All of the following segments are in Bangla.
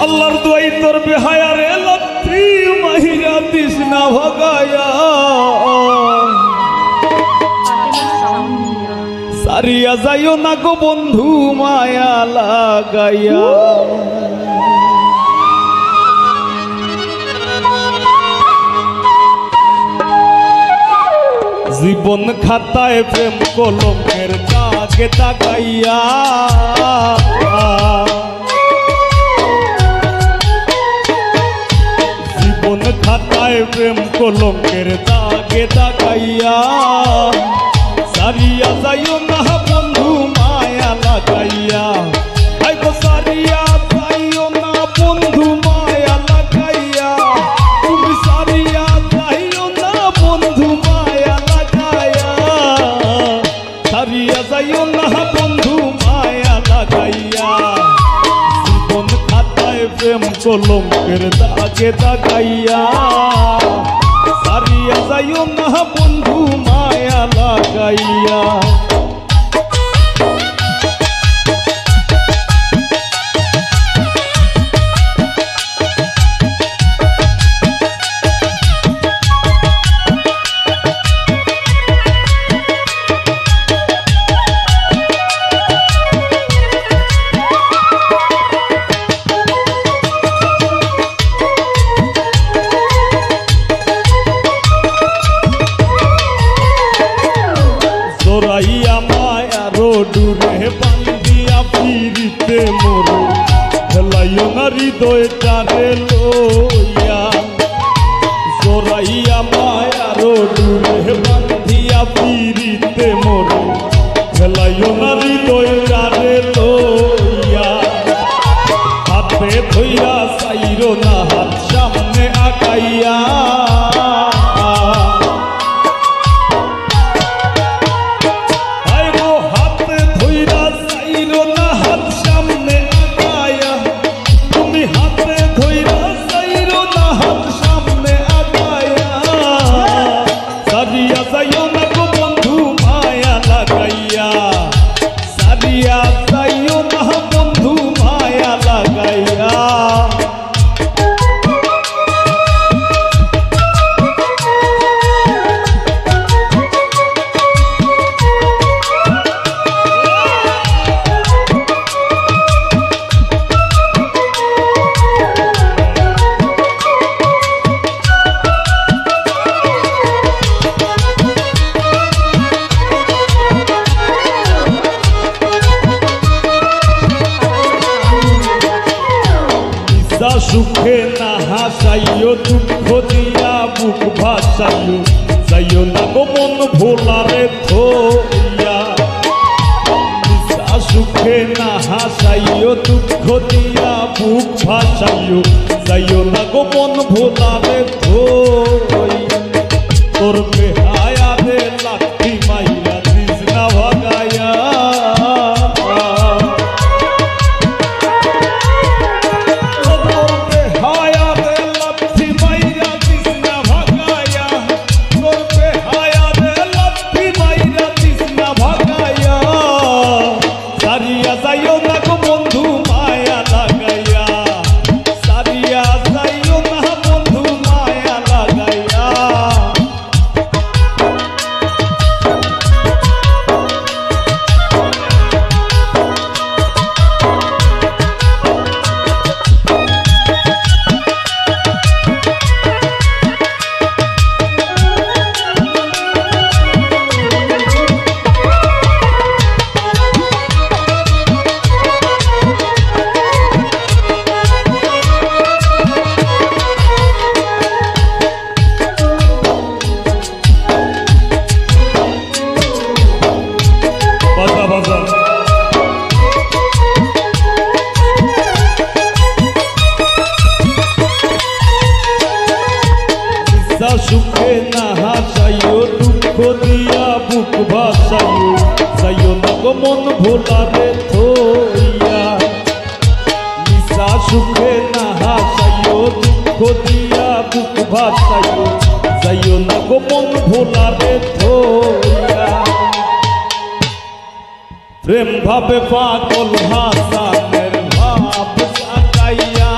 আল্লাহর দোয়াই তোর বেহায়ারে লত্রি মাহিরা দিস না ভগায়া সারিয়া যাইও না গো বন্ধু মায়া লাগাইয়া জীবন খাতায় প্রেম কলমের দাগে দাগাইয়া জীবন খাতায় প্রেম কলমের দাগে দাগাইয়া সারিয়া যাইও না বন্ধু মায়া লাগাইয়া আইগো সারিয়া যাইও না বন্ধু মায়া লাগাইয়া তুমি সারিয়া যাইও না বন্ধু মায়া লাগাইয়া সারিয়া যাইও না বন্ধু মায়া লাগাইয়া জীবন খাতায় প্রেম কলঙ্কের দাগে দাগাইয়া সারিয়া যাইও না বন্ধু মায়া লাগাইয়া জোরাইয়া মায়ারো ডুরে বান্ধিয়া ফিরিতে মোরে খেলাইও না হৃদয়টারে লইয়া জোরাইয়া মায়ারো ডুরে বান্ধিয়া ফিরিতে মোরে খেলাইও না হৃদয়টারে লইয়া হাতে ধইরা চাইরো না হাত সামনে আগাইয়া সুখে না হাসাইও দুঃখ দিয়া বুক ভাসাইও যাইও না গো মন ভোলারে থইয়া সুখে না হাসাইও দুঃখ দিয়া বুক ভাসাইও যাইও না গো মন ভোলারে থইয়া তোর বেহায়া রে লাঠি মাইরা দিস না ভাগাইয়া সুখে না হাসাইও দুঃখ দিয়া বুক ভাসাইও যাইও না গো মন ভোলারে থইয়া নিশা সুখে না হাসাইও দুঃখ দিয়া বুক ভাসাইও যাইও না গো মন ভোলারে থইয়া প্রেম ভাবে পাগল হাসানের ভাব সাজাইয়া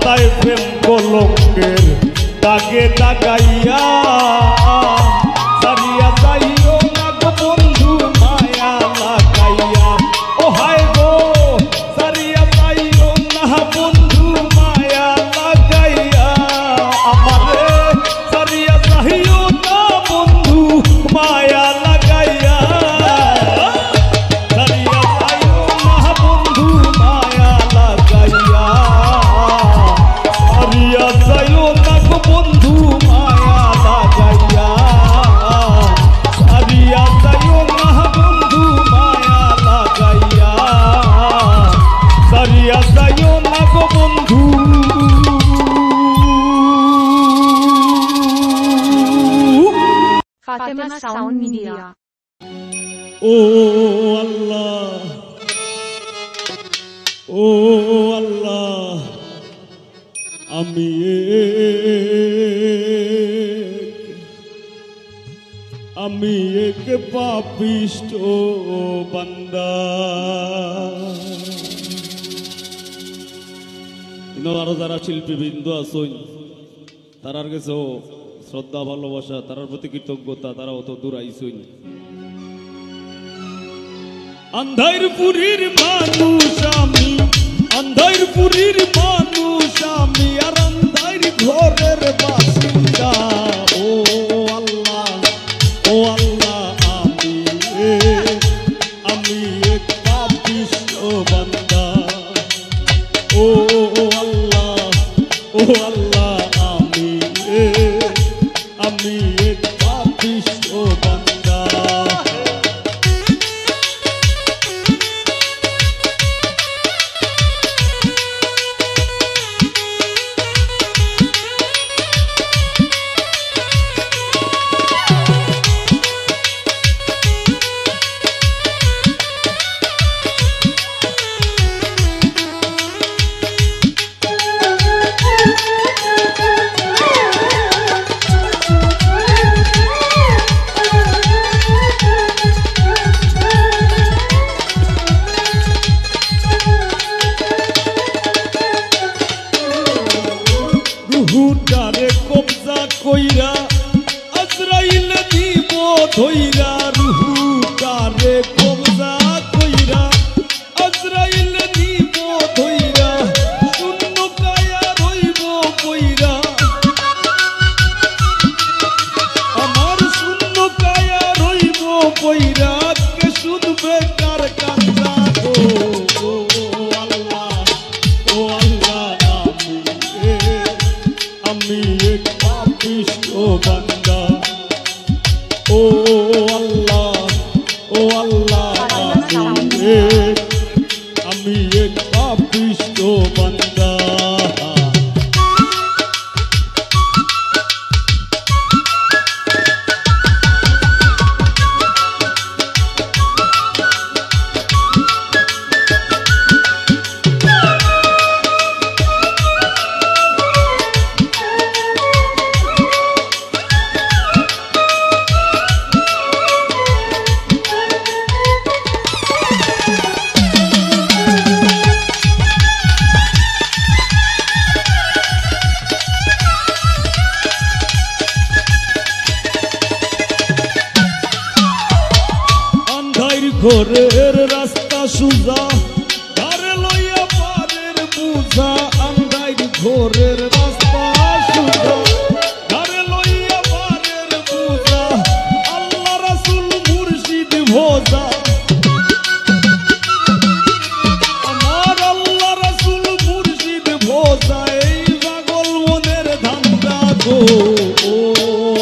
খাতায় প্রেম কলঙ্কের দাগে দাগাইয়া সারিয়া যাইও না গো বন্ধু মায়া লাগাইয়া ও হায় গো সারিয়া যাইও না বন্ধু মায়া লাগাইয়া আমারে সারিয়া যাইও না বন্ধু মায়া লাগাইয়া সারিয়া যাইও না বন্ধু মায়া লাগাইয়া সারিয়া যাইও না গো বন্ধু মায়া লাগাইয়া সারিয়া যাইও না বন্ধু মায়া লাগাইয়া সারিয়া যাইও না গো বন্ধু Fatima Sound Media. ও আল্লাহ ও আল্লাহ আমি এক পাপিষ্ট বান্দা। আরো যারা শিল্পীবৃন্দ আছেন তারার কাছে শ্রদ্ধা ভালোবাসা, তারার প্রতি কৃতজ্ঞতা, তারাও তো দূর আইসইন। আন্ধারপুরীর মানুষ আমি, আন্ধারপুরীর মানুষ আমি, আর আন্ধার ঘরের বাসিন্দা। ও আল্লাহ ও আল্লাহ আমি এক পাপিষ্ট বান্দা। ও আল্লাহ ও আল্লাহ আমি এক পাপিষ্ট বান্দা। রুহুটারে কবজা কইরা আজরাইল দিব ধইরা, রুহুটারে কবজা কইরা আজরাইল দিব ধইরা, শূন্য কায়া রইব কইরা আমার শূন্য কায়া রইব কইরা, কে শুনবে কার কান্দা গো। ও আল্লাহ আমি এক পাপিষ্ট বান্দা। ও আল্লাহ আমি এক পাপিষ্ট বান্দা। ঘরের রাস্তা সুজা ধারে লইয়া পারের বুঝা, আন্ধার ঘরের রাস্তা সুজা ধারে লইয়া পারের বুঝা, আল্লাহ রাসূল মুর্শিদ ভোজা আমার আল্লাহ রাসূল মুর্শিদ ভোজা, এই পাগল মনের ধান্দা গো। ও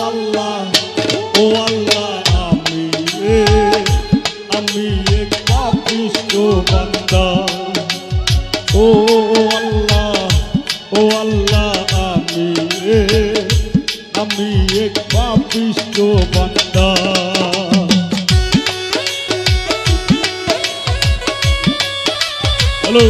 আল্লাহ আমি এক পাপিষ্ট বান্দা। ও আল্লাহ আমি এক পাপিষ্ট বান্দা। হ্যালো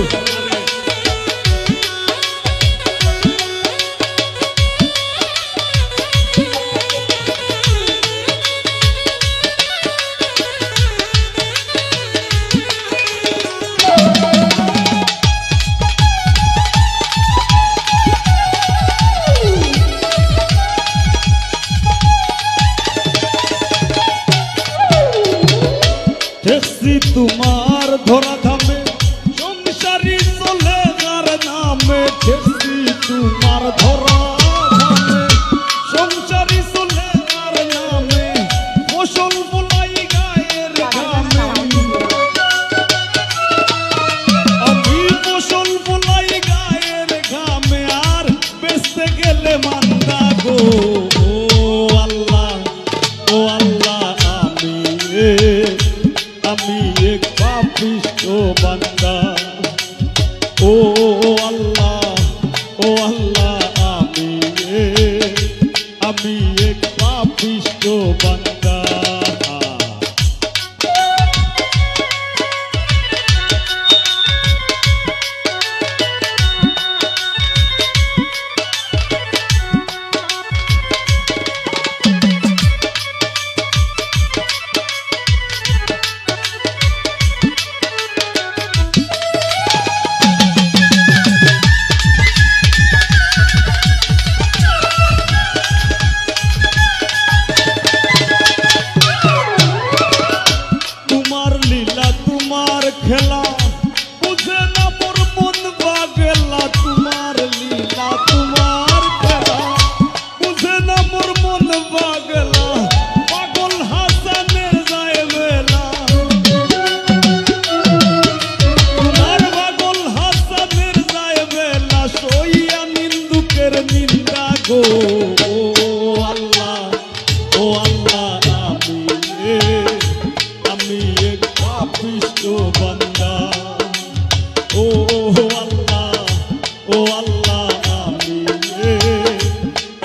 আল্লাহ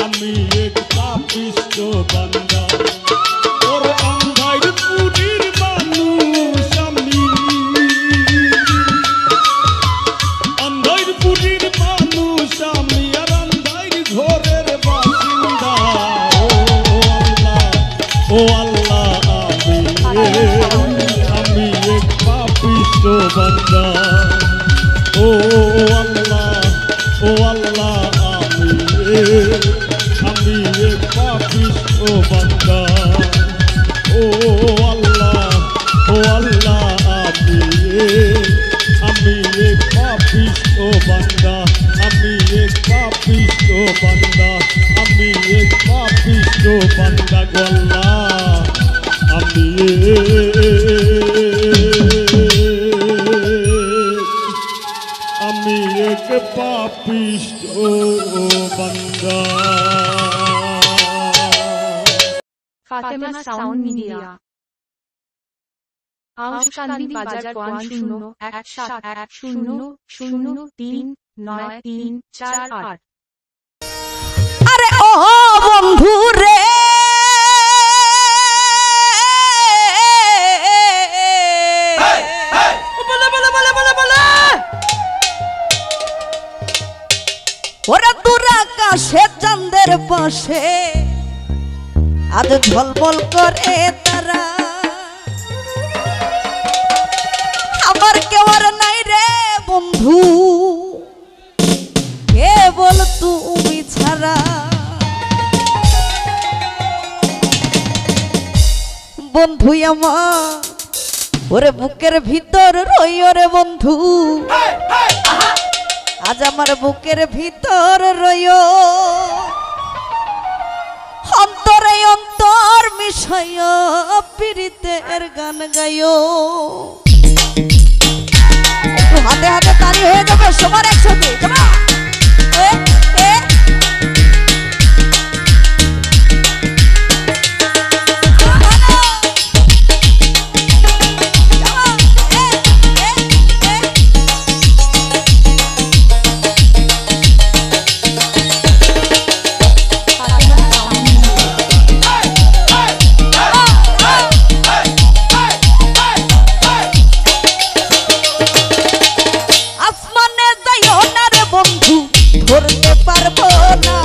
আমি এক পাপিষ্ঠ বান্দা ওর অন্ধার পুরীর মানুষ আমি অন্ধার পুরীর মানুষ আমি আর অন্ধার ঘরের বাসিন্দা ও আল্লাহ আমি এক পাপিষ্ঠ বান্দা ও আল্লাহ আমি এক পাপিষ্ঠ বান্দা ও আল্লাহ আমি এক পাপিষ্ঠ বান্দা আমি এক পাপিষ্ঠ বান্দা আমি এক পাপিষ্ঠ বান্দা গল্লা আমি এক পাপিষ্ঠ বান্দা। ফাতেমা সাউন্ড মিডিয়া আউশকান্দি বাজার 511010039348। আরে ও বন্ধু রে ওরা দূর আকাশে চাঁদের পাশে আজ ঝলমল করে তারা আমার কেউ আর নাই রে বন্ধু কেবল তুমি ছাড়া বন্ধু আমার ওরে বুকের ভিতর রই ওরে বন্ধু আজ আমার বুকের ভিতর রইও অন্তরে অন্তর মিশাইয়া পীড়িতের গান গাইও হাতে হাতে তালি হয়ে যাবে সবার একসাথে ধরতে পারবো না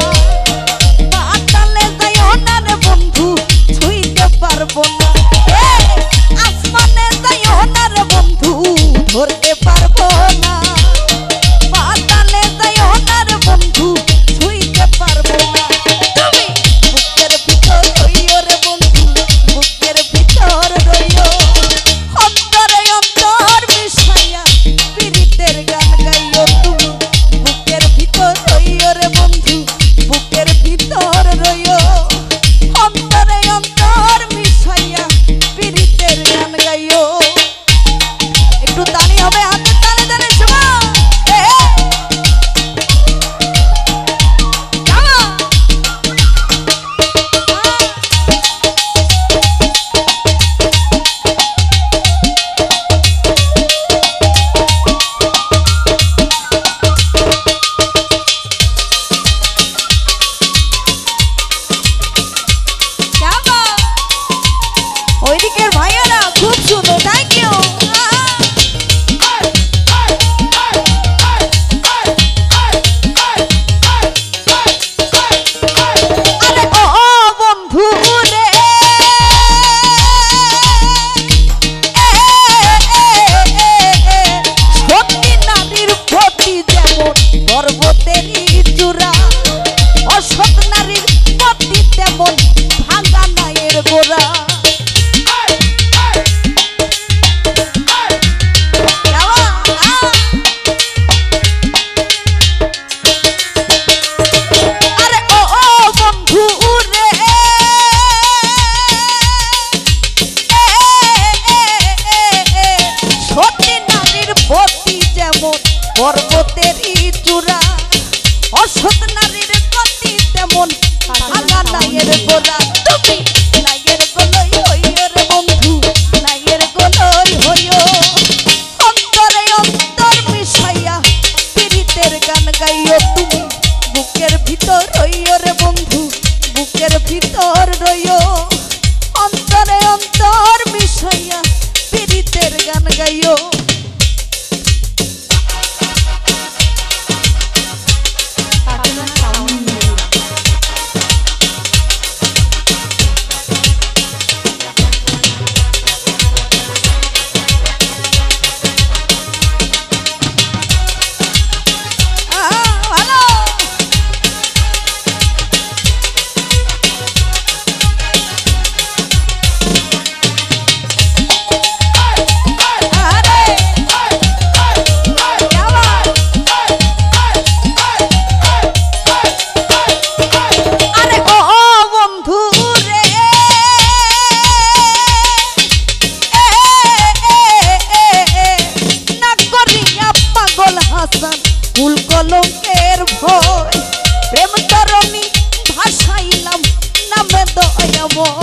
পাতালে যাইও না রে বন্ধু ছুঁইতে পারবো না আসমানে যাইও না রে বন্ধু ধরতে পারবো না পাতালে যাইও না রে বন্ধু ছুঁইতে পারবো না তুমি বুকের ভিতর রইও রে বন্ধু বুকের ভিতর রইও অন্তরে অন্তর মিশাইয়া পীড়িতের গান গাইও তুমি বুকের ভিতর রইও রে বন্ধু বুকের ভিতর রইও অন্তরে অন্তর মিশাইয়া পীড়িতের গান গাইও একটু তালি হবে হাতে তালে তালে শোনা ওইদিকের ভাইয়ারা খুব সুন্দর থ্যাংক ইউ আরে ও বন্ধু রে সত্যি নারীর প্রতি যেমন পর্বতেরই চূড়া অসৎ নারীর প্রতি তেমন ভাঙা নায়ের গোড়া পর্বতেরই চূড়া ভয় প্রেম তরণী ভাসাইলাম নামে দয়াময়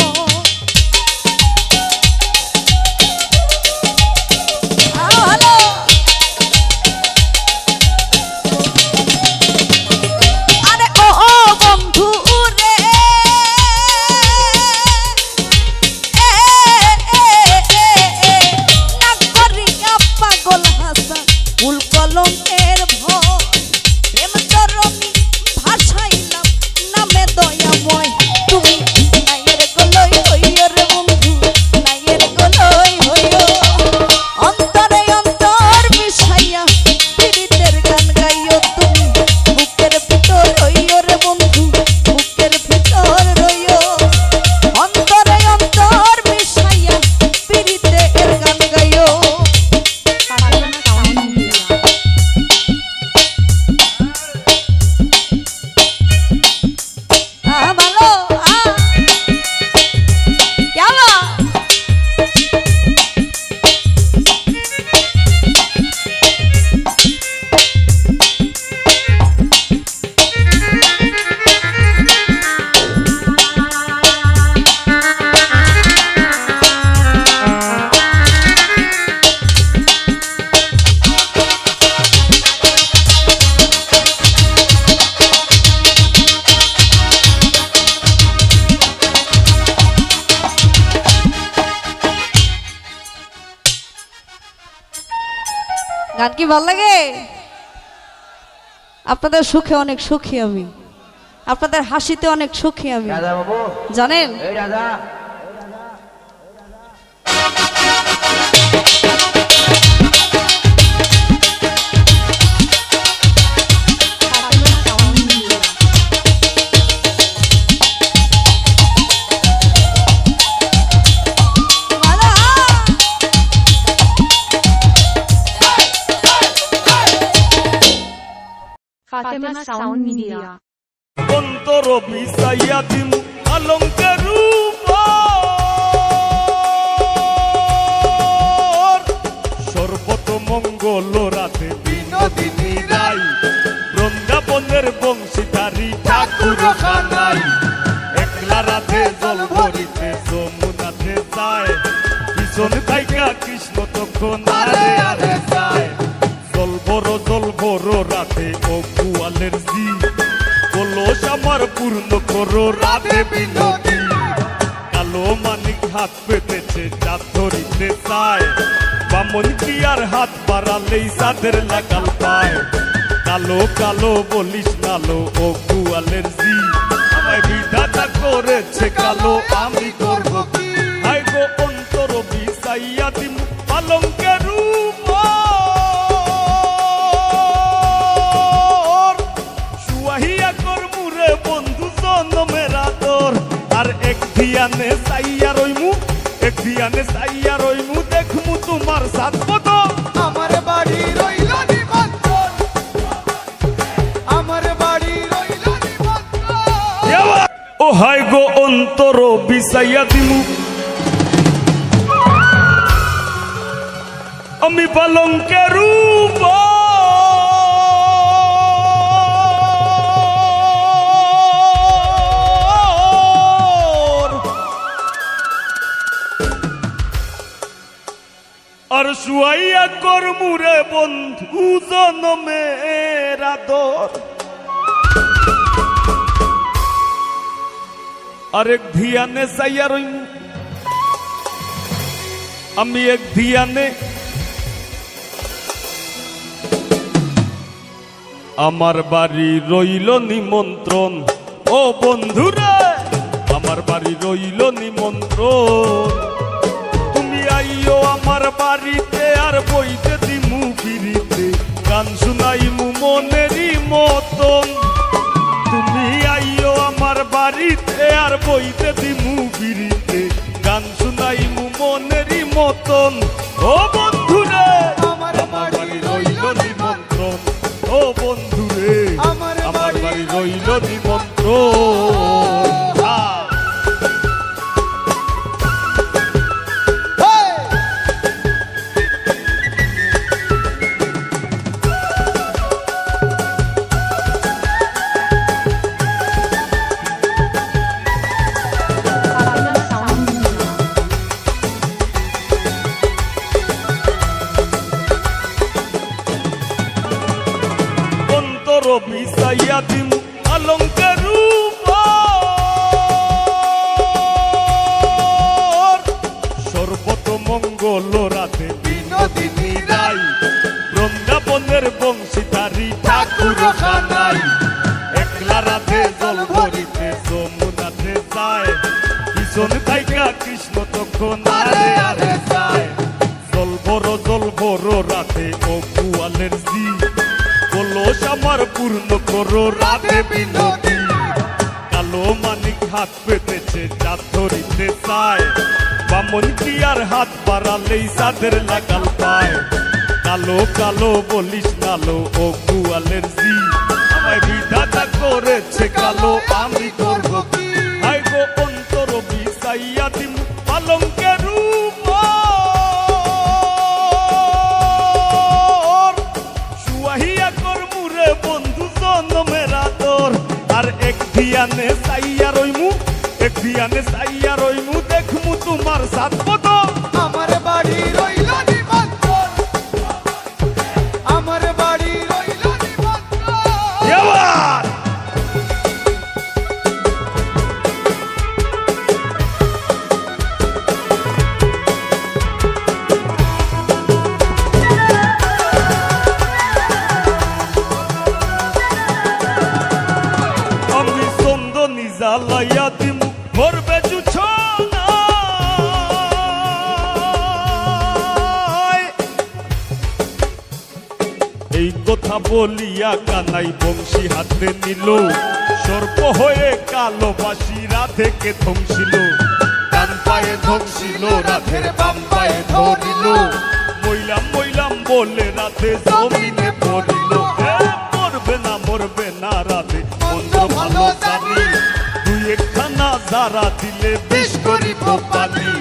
গান কি ভালো লাগে আপনাদের সুখে অনেক সুখী আমি আপনাদের হাসিতে অনেক সুখী আমি জানেন Fatima Sound Media. অন্তর বিসাইয়া দিমু আলঙ্কার রূপ সর্বত মঙ্গল রাতে বিনোদিনী রাই বৃন্দাবনের বংশীধারী ঠাকুর খানাই একলা রাতে জল ভরিতে যমুনাতে যায় পিছন থাইকা কৃষ্ণ তখন আরে আরে যায় জল বড় রাতে ও কুয়ালের জি কলস আমার পূর্ণ করো রাতে বিনোদী কালো মানিক হাত পেতেছে চাঁদ ধরিতে চায় বামন কি আর হাত বাড়ালেই চাঁদের লাগাল পায় কালো কালো বলিস নালো ও কুয়ালের জি আমায় বিধাতা করেছে কালো আমি করব কি হাই গো অন্তর বিসাইয়া দিম পালঙ্কের রূপ বন্ধু জনমেরা তোর আর এক ধিয়ানে সাইয়া রইমু দেখমু তোমার সাত বদল আমার বাড়ি রইল নিমন্ত্রণ আমার বাড়ি রইল নিমন্ত্রণ ও হাই গো অন্তর বিসাইয়া দিমু আমি পালঙ্কের রূপ আর শুয়াইয়া করমুরে বন্ধু জনমের আদর আরেক ধিয়ানে চাইয়া রইমু আমি এক ধিয়ানে আমার বাড়ি রইল নিমন্ত্রণ ও বন্ধুরা আমার বাড়ি রইল নিমন্ত্রণ আইও আমার বাড়িতে আর বইতে দিমু ফিরিতে গান শুনাইমু মনেরই মতন তুমি আইও আমার বাড়িতে আর বইতে দিমু ফিরিতে গান শুনাইমু মনেরই মতন ও বন্ধুরে আমার বাড়ি রইল নিমন্ত্রণ ও বন্ধুরে আমার বাড়ি রইল নিমন্ত্রণ সাজাইয়া দিমু আলঙ্কার রূপ সর্বত মঙ্গল রাতে বিনোদিনী রাই বৃন্দাবনের বংশীধারী ঠাকুর খানাই একলা রাতে জল ভরিতে যমুনাতে যায় পিছন থাইকা কৃষ্ণ তখন আরে আরে যায় জল বড় রাতে ও কুয়ালের জি কলস আমার পূর্ণ করো রাতে বিনোদী কালো মানিক হাত পেতেছে চাঁদ ধরিতে চায় বামন কি আর হাত বাড়ালেই চাঁদের লাগাল পায় কালো কালো বলিস নালো ও কুয়ালের জি আমায় বিধাতা করেছে কালো আমি করব কি হাই গো অন্তর বিছাইয়া দিম পালঙ্কের রূপ সুয়াহিয়া করমুরে বন্ধু জন্মের আদর আর এক ধিয়ানে চাইয়া রইমু দেখমু তোমার সাত বদল আমার বাড়ি রইল নিমন্ত্রণ আমার বাড়ি রইল নিমন্ত্রণ এবার আমি চন্দনী জ্বালাইয়া দিমু ভরবে জুছনা এই কথা বলিয়া কানাই বংশী হাতে নিল সর্প হয়ে কালো বাসি রাধেকে ধ্বংসিল ডান পায়ে ধ্বংসিল রাধের বাম পায়ে ধরিল মইলাম বলে রাধে জমিনে পড়িল মরবে না রাধে মন্ত্র ভালো জানি দুই একখানা যারা দিলে বিষ করিব পানি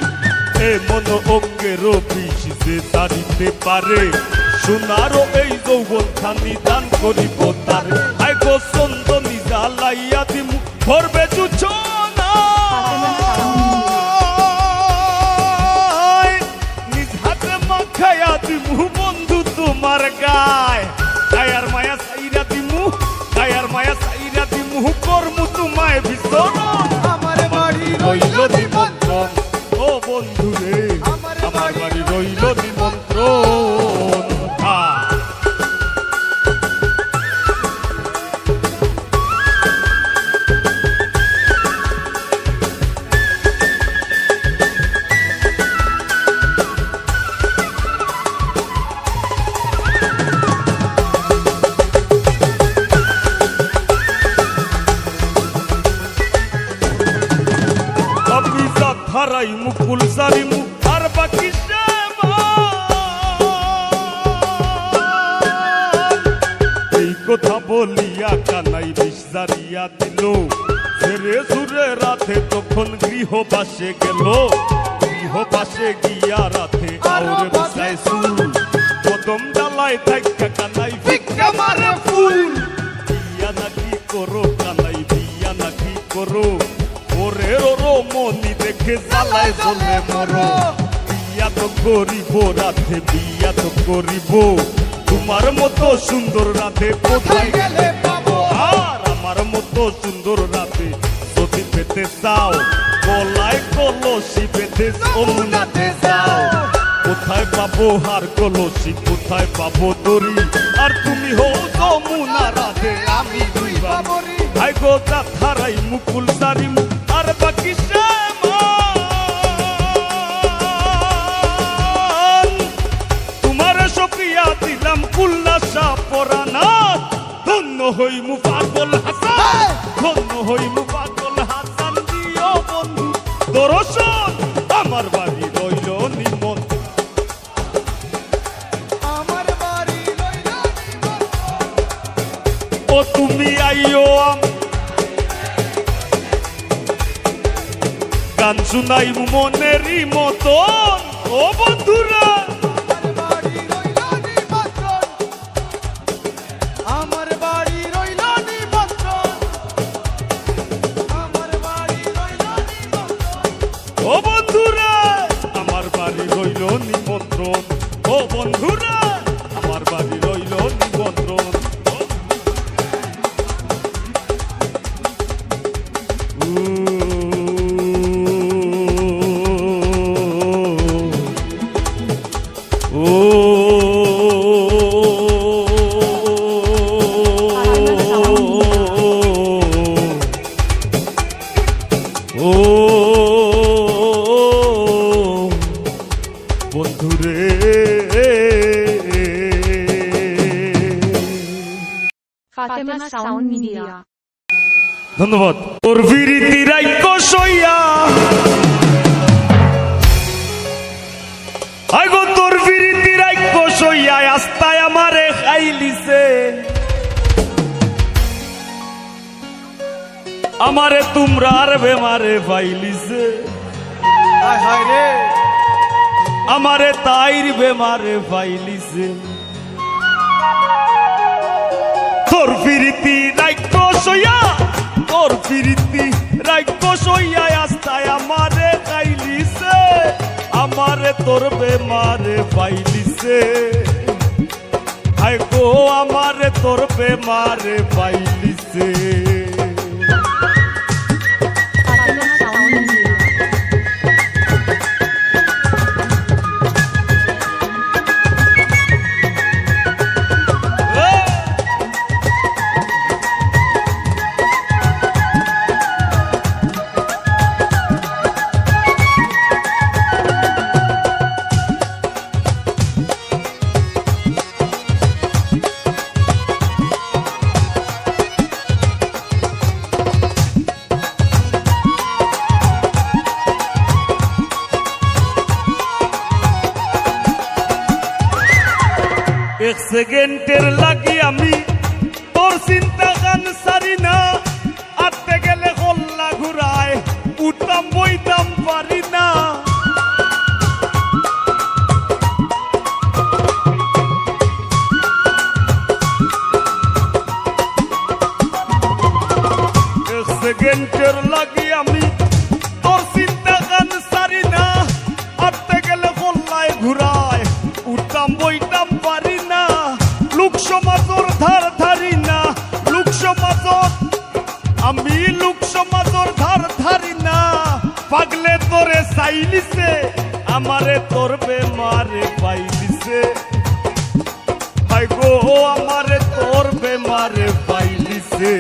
এ মন অঙ্গেরও বিষ যে তারিতে পারে সোনারও এই যৌবন খানি দান করিব তারে আই গো চন্দনী জ্বালাইয়া দিমু ভরবে জুছনা নিজ হাতে মাখাইয়া দিমু বন্ধু তোমার গায় গায়ার মায়া সাইরা দিমু করমু তোমায় বিস্তর আমার বাড়ি রইল রইল নিমন্ত্রণ নিমন্ত্রণ ও বন্ধু রে আমার বাড়ি রইল নিমন্ত্রণ হারাই মুকুল সারি মুখ আর বাকি এই কথা বলিয়া কানাই বিষ জারিয়া দিল ছেড়ে সুরে রাতে তখন গৃহবাসে গেল গৃহবাসে গিয়া রাতে আউরে বসায় সুর কদম ডালায় থাইকা কানাই ভিক্ষা মারে ফুল বিয়া নাকি করো কানাই বিয়া নাকি করো ওরে রো মনি দেখে জ্বালায় জ্বলে মরো বিয়া তো করিব রাধে বিয়া তো করিব তোমার মতো সুন্দর রাধে কোথায় গেলে পাবো আর আমার মতো সুন্দর রাধে যদি পেতে চাও গলায় কলসি বেঁধে যমুনাতে যাও কোথায় পাবো হার কলসি কোথায় পাবো দড়ি আর তুমি হো যমুনা রাধে আমি দুই বাবরি হাই গো হারাই মুকুল সারি মুখ আর বাকি তোমার সপিয়া দিলাম কুল্লাসা পরানাথ ধন্য হইমু পাগল হাসান ধন্য হইমু পাগল হাসান দিও বন্ধু দর্শন আমার বাড়ি রইল নিমন্ত্রণ আমার বাড়ি রইল নিমন্ত্রণ ও তুমি আইও গান শুনাই মনেরই মতন ও বন্ধুরা আমার বাড়ি রইল নিমন্ত্রণ আমার বাড়ি রইল নিমন্ত্রণ ও বন্ধুরা আমার বাড়ি রইল নিমন্ত্রণ ও বন্ধুরা আমার বাড়ি রইল নিমন্ত্রণ Fatima Sound Media. ধন্যবাদ। তোর বিরিতি রাইকো সইয়া আগো তোর বিরিতি রাইকো সইয়া আস্তায় আমারে খাইলিছে আমারে তোমরা আর বেমারে পাইলিছে হায় হায় রে আমারে তাইর বেমারে পাইলিছে তোর বিরিতি রাইকো সইয়া তোর প্রীতি রাইকো সইয়া আস্তায় আমারে খাইলিছে আমারে তোর বেমারে পাইলিছে আয় গো আমারে তোর বেমারে পাইলিছে Fatima Sound Media. এক সেকেন্ডের লাগি আমি তোর চিন্তা গান সারি না আটতে গেলে হল্লা ঘুরায় উঠতাম বইতাম পারি না এক সেকেন্ডের লাগি আমি তোর চিন্তা গান সারি না আটতে গেলে হল্লায় ঘুরায় উঠতাম বইতাম পারি না লোক সমাজর ধার ধারি না লোক সমাজর আমি লোক সমাজর ধার ধারি না পাগলে তোরে চাইলিছে আমারে তোর বেমারে পাইলিছে ভাই গো আমারে তোর বেমারে পাইলিছে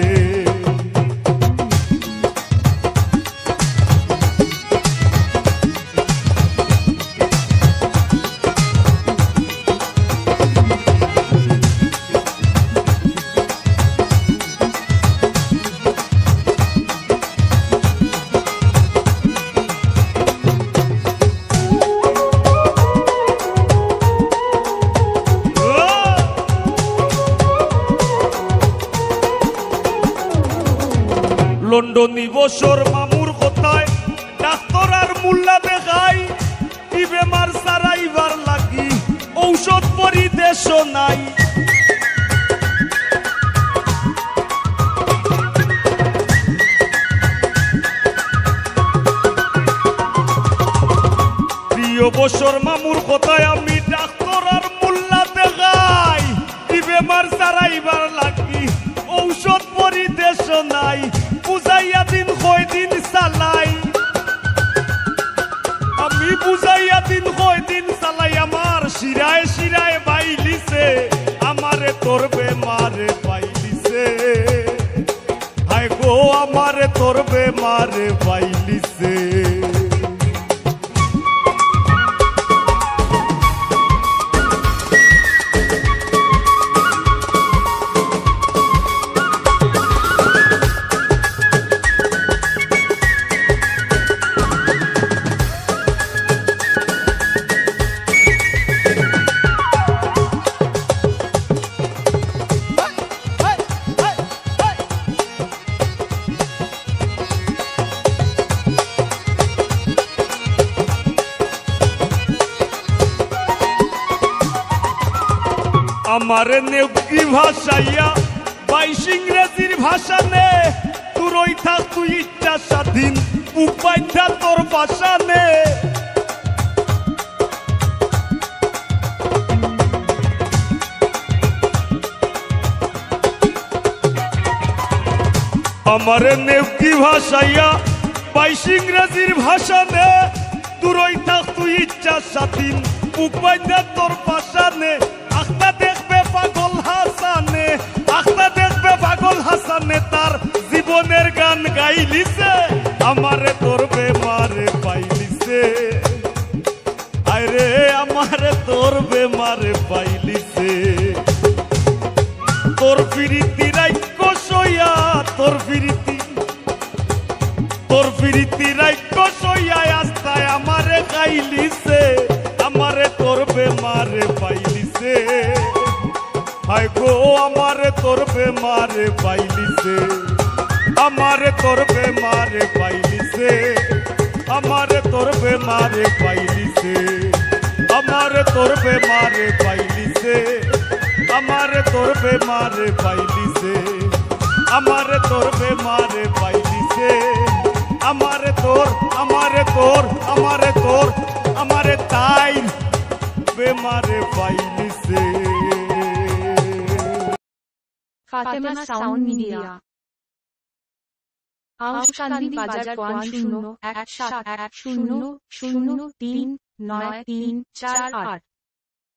লন্ডনী বসর মামুর কথায় ডাক্তার আর মুল্লা দেখাই কি বেমার সারাইবার লাগি ঔষধ পরিদেশ নাই প্রিয় বসর মামুর কথায় আমি ডাক্তার আর মুল্লা দেখাই কি বেমার সারাইবার লাগি ঔষধ পরিদেশ নাই বুঝাইয়া দিন কয় দিন চালাই আমি বুঝাইয়া দিন কয় দিন চালাই আমার শিরায় শিরায় বাইলিছে আমারে তোর বেমারে পাইলিছে হায় গো আমারে তোর বেমারে পাইলিছে আমারে নেকি ভাষাইয়া বাইশ ইংরেজির ভাষা নে তুই থাক তুই ইচ্ছা স্বাধীন উপায়টা তোর ভাষা নে আমারে নেকি ভাষাইয়া বাইশ ইংরেজির ভাষা নে তুই থাক তুই ইচ্ছা স্বাধীন উপায়টা তোর ভাষা নে আখতা দেখবে পাগল হাসানে আখতা দেখবে পাগল হাসানে তার জীবনের গান গাইলিছে আমারে তোর বেমারে পাইলিছে আরে আমারে তোর বেমারে পাইলিছে তোর প্রীতি রাইকো তোর ফিরিতি রাইক সইয়ায় আস্তায় আমারে খাইলিছে আমারে তোর বেমারে পাইলিছে হায় গো আমারে তোর বেমারে পাইলিছে আমারে তোর বেমারে পাইলিছে আমারে তোর বেমারে পাইলিছে আমারে তোর বেমারে পাইলিছে আমারে তোর বেমারে পাইলিছে আমারে তোর বেমারে পাইলিছে আমারে তোর আমারে তাই বেমারে পাইলিছে Fatima Sound Media. আউশকান্দি বাজার 501710039348